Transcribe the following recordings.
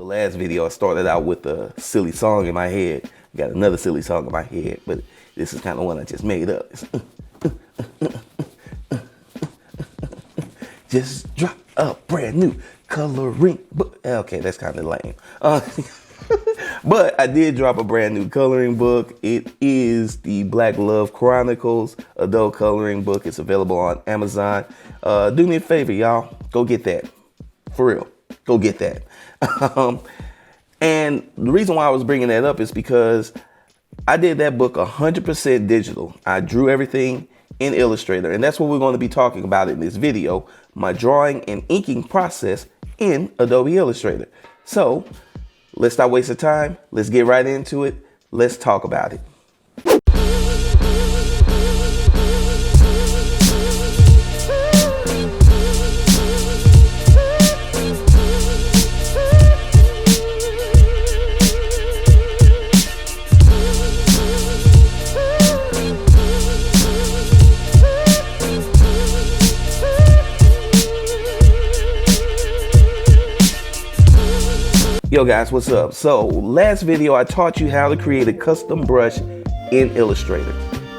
So last video I started out with a silly song in my head. Got another silly song in my head, but this is kind of one I just made up. Just drop a brand new coloring book. Okay, that's kind of lame. But I did drop a brand new coloring book. It is the Black Love Chronicles adult coloring book. It's available on Amazon. Do me a favor, y'all. Go get that. For real. Go get that. And the reason why I was bringing that up is because I did that book 100% digital. I drew everything in Illustrator, and that's what we're going to be talking about in this video, my drawing and inking process in Adobe Illustrator. So let's not waste the time. Let's get right into it. Let's talk about it. Yo guys, what's up? So last video I taught you how to create a custom brush in Illustrator.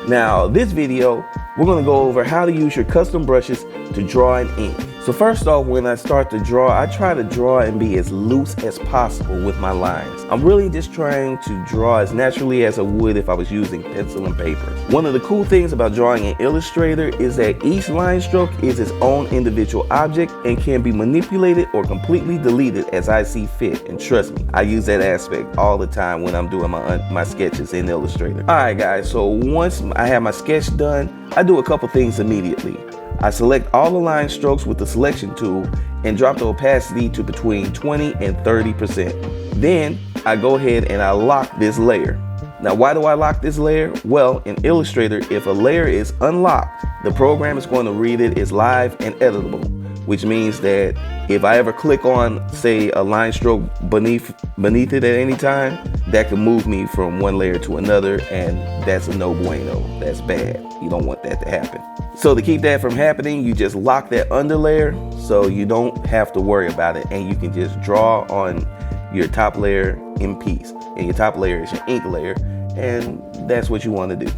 Now this video we're going to go over how to use your custom brushes to draw and ink. So first off, when I start to draw, I try to draw and be as loose as possible with my lines. I'm really just trying to draw as naturally as I would if I was using pencil and paper. One of the cool things about drawing in Illustrator is that each line stroke is its own individual object and can be manipulated or completely deleted as I see fit. And trust me, I use that aspect all the time when I'm doing my sketches in Illustrator. Alright guys, so once I have my sketch done, I do a couple things immediately. I select all the line strokes with the selection tool and drop the opacity to between 20 and 30%. Then I go ahead and I lock this layer. Now why do I lock this layer? Well, in Illustrator, if a layer is unlocked, the program is going to read it as live and editable, which means that if I ever click on, say, a line stroke beneath it at any time, that can move me from one layer to another, and that's a no bueno. That's bad. You don't want that to happen. So to keep that from happening, you just lock that under layer so you don't have to worry about it, and you can just draw on your top layer in peace. And your top layer is your ink layer, and that's what you want to do.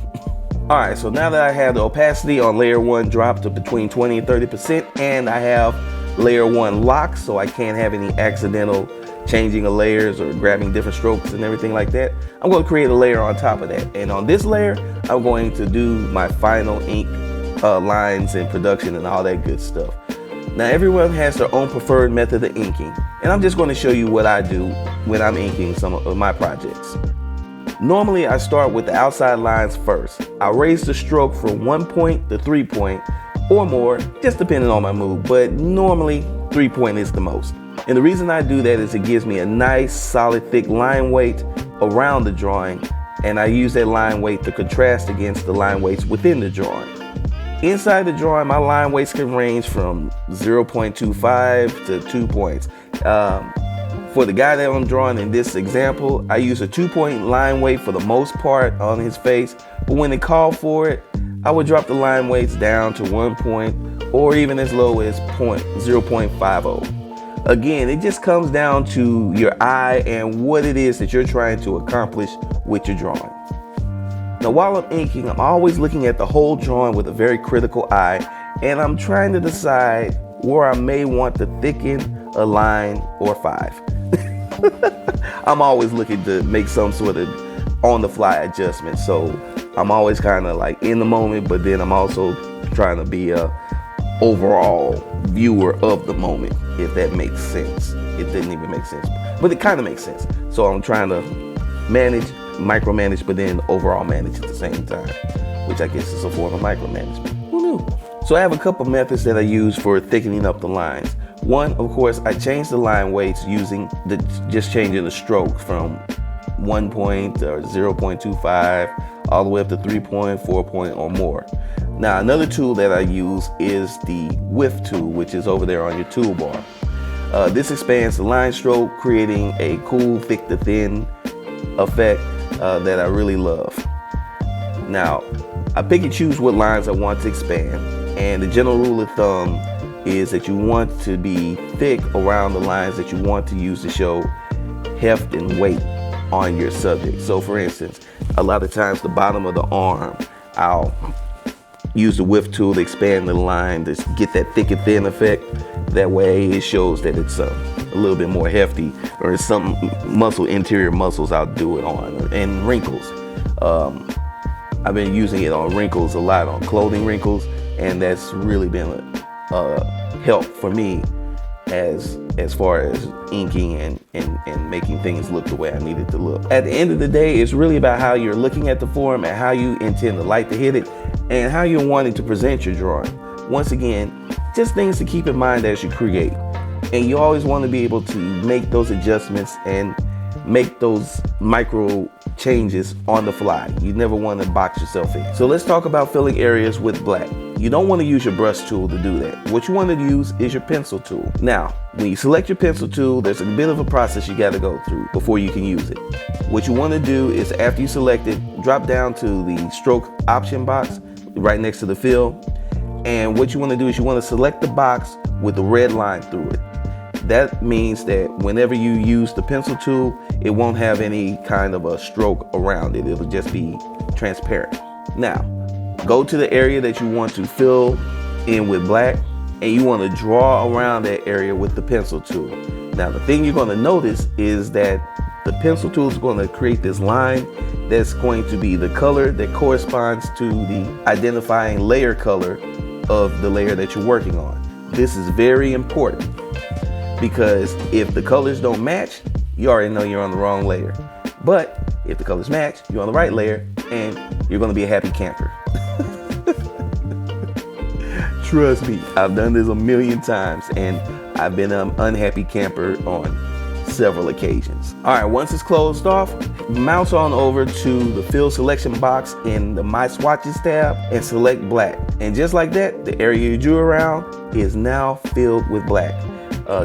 All right, so now that I have the opacity on layer 1 dropped to between 20 and 30%, and I have layer 1 locked so I can't have any accidental changing of layers or grabbing different strokes and everything like that, I'm going to create a layer on top of that. And on this layer, I'm going to do my final ink lines and production and all that good stuff. Now everyone has their own preferred method of inking, and I'm just going to show you what I do when I'm inking some of my projects. Normally I start with the outside lines first. I raise the stroke from 1 point to 3 point or more, just depending on my mood, but normally 3 point is the most. And the reason I do that is it gives me a nice solid thick line weight around the drawing, and I use that line weight to contrast against the line weights within the drawing. Inside the drawing, my line weights can range from 0.25 to 2 points. For the guy that I'm drawing in this example, I use a 2-point line weight for the most part on his face, but when it called for it, I would drop the line weights down to 1 point or even as low as 0.50. Again, it just comes down to your eye and what it is that you're trying to accomplish with your drawing. Now while I'm inking, I'm always looking at the whole drawing with a very critical eye, and I'm trying to decide where I may want to thicken a line or 5. I'm always looking to make some sort of on-the-fly adjustment, so I'm always kind of like in the moment, but then I'm also trying to be a overall viewer of the moment, if that makes sense. It didn't even make sense, but it kind of makes sense. So I'm trying to micromanage, but then overall manage at the same time, which I guess is a form of micromanagement. Who knew? So I have a couple methods that I use for thickening up the lines. One, of course, I change the line weights using just changing the stroke from 1 point or 0.25 all the way up to 3 point, 4 point or more. Now another tool that I use is the width tool, which is over there on your toolbar. This expands the line stroke, creating a cool thick to thin effect that I really love. Now I pick and choose what lines I want to expand, and the general rule of thumb is that you want to be thick around the lines that you want to use to show heft and weight on your subject. So for instance, a lot of times the bottom of the arm, I'll use the width tool to expand the line to get that thick and thin effect. That way it shows that it's a little bit more hefty, or some interior muscles I'll do it on. And wrinkles. I've been using it on wrinkles a lot, on clothing wrinkles, and that's really been a help for me as far as inking and making things look the way I need it to look. At the end of the day, it's really about how you're looking at the form and how you intend the light to hit it and how you're wanting to present your drawing. Once again, just things to keep in mind as you create. And you always want to be able to make those adjustments and make those micro changes on the fly. You never want to box yourself in. So let's talk about filling areas with black. You don't want to use your brush tool to do that. What you want to use is your pencil tool. Now, when you select your pencil tool, there's a bit of a process you got to go through before you can use it. What you want to do is, after you select it, drop down to the stroke option box right next to the fill. And what you want to do is you want to select the box with the red line through it. That means that whenever you use the pencil tool, it won't have any kind of a stroke around it. It'll just be transparent. Now, go to the area that you want to fill in with black, and you want to draw around that area with the pencil tool. Now, the thing you're going to notice is that the pencil tool is going to create this line that's going to be the color that corresponds to the identifying layer color of the layer that you're working on. This is very important, because if the colors don't match, you already know you're on the wrong layer. But if the colors match, you're on the right layer, and you're going to be a happy camper. Trust me, I've done this a million times, and I've been an unhappy camper on several occasions. All right, once it's closed off, mouse on over to the fill selection box in the My Swatches tab and select black. And just like that, the area you drew around is now filled with black.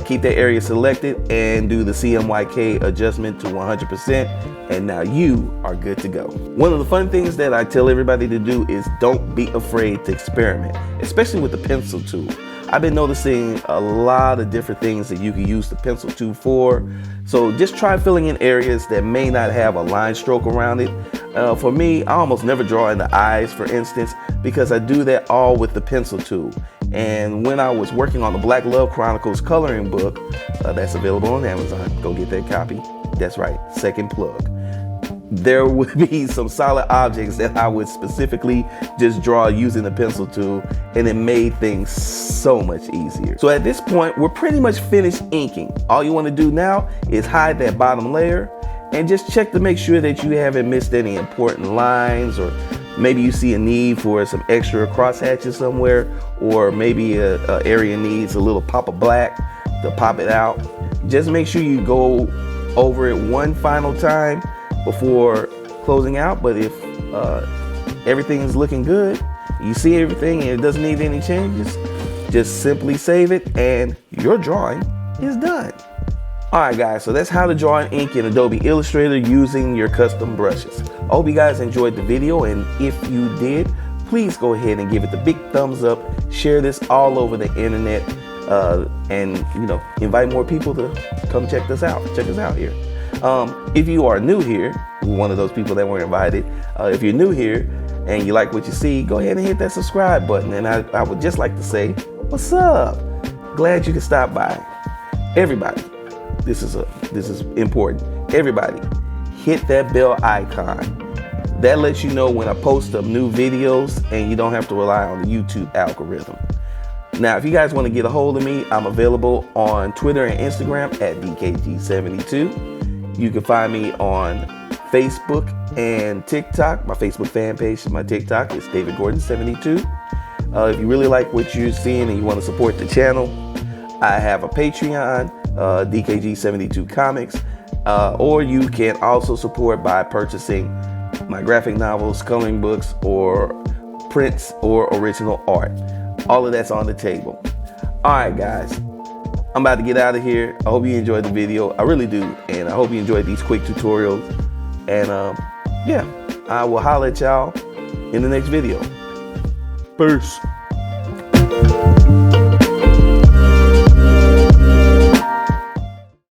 Keep that area selected and do the CMYK adjustment to 100%, and now you are good to go. One of the fun things that I tell everybody to do is don't be afraid to experiment, especially with the pencil tool. I've been noticing a lot of different things that you can use the pencil tool for. So just try filling in areas that may not have a line stroke around it. For me, I almost never draw in the eyes, for instance, because I do that all with the pencil tool. And when I was working on the Black Love Chronicles coloring book, that's available on Amazon, go get that copy. That's right, second plug. There would be some solid objects that I would specifically just draw using the pencil tool, and it made things so much easier. So at this point, we're pretty much finished inking. All you want to do now is hide that bottom layer and just check to make sure that you haven't missed any important lines, or maybe you see a need for some extra crosshatches somewhere, or maybe a area needs a little pop of black to pop it out. Just make sure you go over it one final time before closing out. But if everything is looking good, you see everything and it doesn't need any changes, just simply save it and your drawing is done. All right, guys, so that's how to draw and ink in Adobe Illustrator using your custom brushes. I hope you guys enjoyed the video, and if you did, please go ahead and give it the big thumbs up, share this all over the internet, and invite more people to come check us out here. If you are new here, one of those people that were invited, if you're new here and you like what you see, go ahead and hit that subscribe button. And I would just like to say, what's up? Glad you could stop by. Everybody, this is important. Everybody, hit that bell icon. That lets you know when I post up new videos, and you don't have to rely on the YouTube algorithm. Now, if you guys want to get a hold of me, I'm available on Twitter and Instagram at DKG72. You can find me on Facebook and TikTok. My Facebook fan page and my TikTok is David Gordon 72. If you really like what you're seeing and you want to support the channel, I have a Patreon, DKG72 Comics, or you can also support by purchasing my graphic novels, coloring books, or prints, or original art. All of that's on the table. All right, guys, I'm about to get out of here. I hope you enjoyed the video. I really do. And I hope you enjoyed these quick tutorials. And yeah, I will holler at y'all in the next video. Peace.